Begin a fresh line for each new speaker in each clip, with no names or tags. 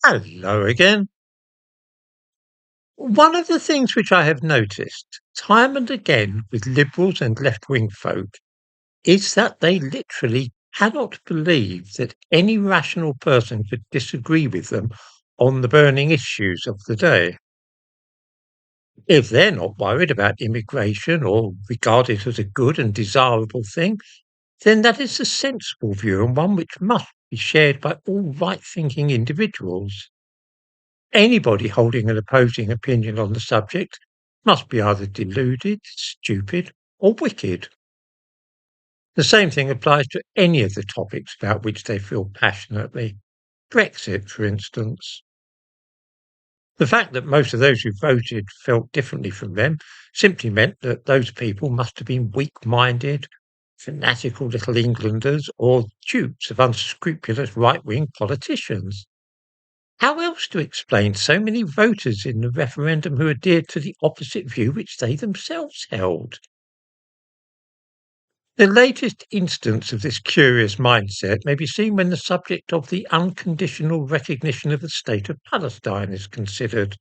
Hello again. One of the things which I have noticed time and again with liberals and left wing folk is that they literally cannot believe that any rational person could disagree with them on the burning issues of the day. If they're not worried about immigration or regard it as a good and desirable thing, then that is a sensible view and one which must be shared by all right thinking individuals. Anybody holding an opposing opinion on the subject must be either deluded, stupid, or wicked. The same thing applies to any of the topics about which they feel passionately. Brexit, for instance. The fact that most of those who voted felt differently from them simply meant that those people must have been weak-minded, fanatical little Englanders, or dupes of unscrupulous right-wing politicians. How else to explain so many voters in the referendum who adhered to the opposite view which they themselves held? The latest instance of this curious mindset may be seen when the subject of the unconditional recognition of the state of Palestine is considered.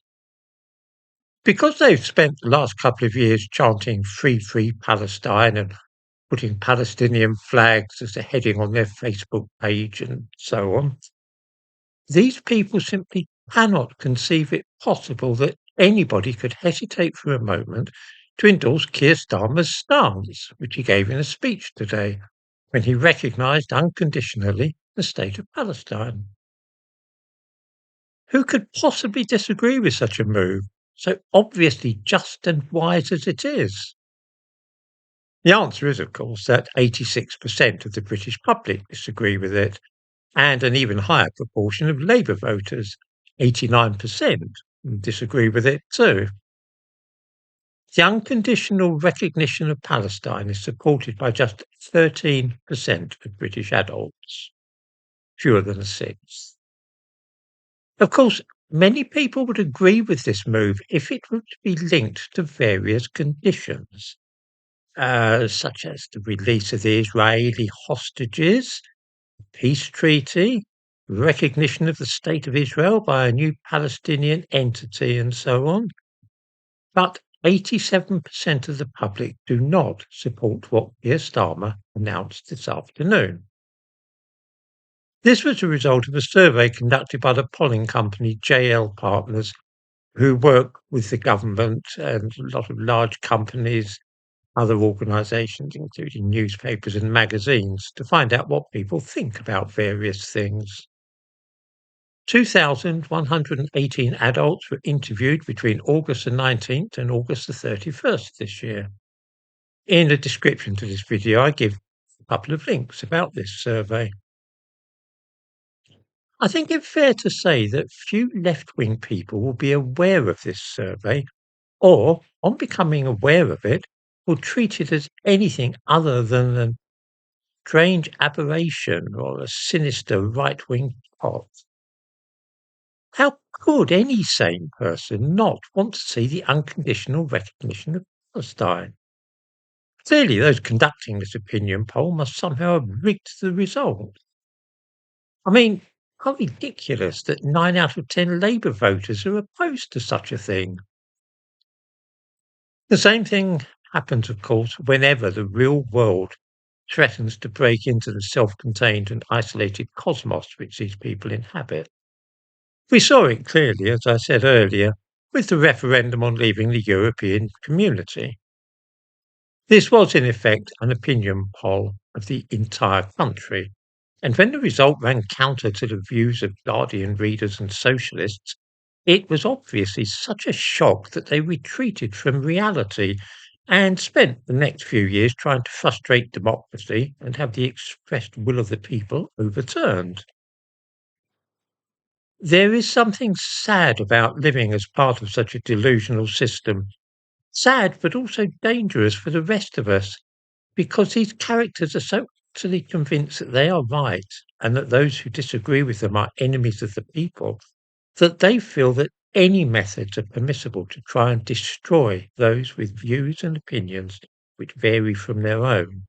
Because they've spent the last couple of years chanting Free, Free Palestine and putting Palestinian flags as a heading on their Facebook page and so on, these people simply cannot conceive it possible that anybody could hesitate for a moment to endorse Keir Starmer's stance, which he gave in a speech today, when he recognised unconditionally the state of Palestine. Who could possibly disagree with such a move, so obviously just and wise as it is? The answer is, of course, that 86% of the British public disagree with it, and an even higher proportion of Labour voters, 89%, disagree with it too. The unconditional recognition of Palestine is supported by just 13% of British adults, fewer than a sixth. Of course, many people would agree with this move if it were to be linked to various conditions, such as the release of the Israeli hostages, peace treaty, recognition of the State of Israel by a new Palestinian entity, and so on. But 87% of the public do not support what Keir Starmer announced this afternoon. This was a result of a survey conducted by the polling company JL Partners, who work with the government and a lot of large companies, other organisations, including newspapers and magazines, to find out what people think about various things. 2,118 adults were interviewed between August the 19th and August the 31st this year. In the description to this video, I give a couple of links about this survey. I think it's fair to say that few left-wing people will be aware of this survey, or, on becoming aware of it, will treat it as anything other than a strange aberration or a sinister right-wing plot. How could any sane person not want to see the unconditional recognition of Palestine? Clearly, those conducting this opinion poll must somehow have rigged the result. I mean, how ridiculous that 9 out of 10 Labour voters are opposed to such a thing. The same thing happens, of course, whenever the real world threatens to break into the self-contained and isolated cosmos which these people inhabit. We saw it clearly, as I said earlier, with the referendum on leaving the European Community. This was, in effect, an opinion poll of the entire country, and when the result ran counter to the views of Guardian readers and socialists, it was obviously such a shock that they retreated from reality and spent the next few years trying to frustrate democracy and have the expressed will of the people overturned. There is something sad about living as part of such a delusional system. Sad, but also dangerous for the rest of us, because these characters are so utterly convinced that they are right and that those who disagree with them are enemies of the people, that they feel that any methods are permissible to try and destroy those with views and opinions which vary from their own.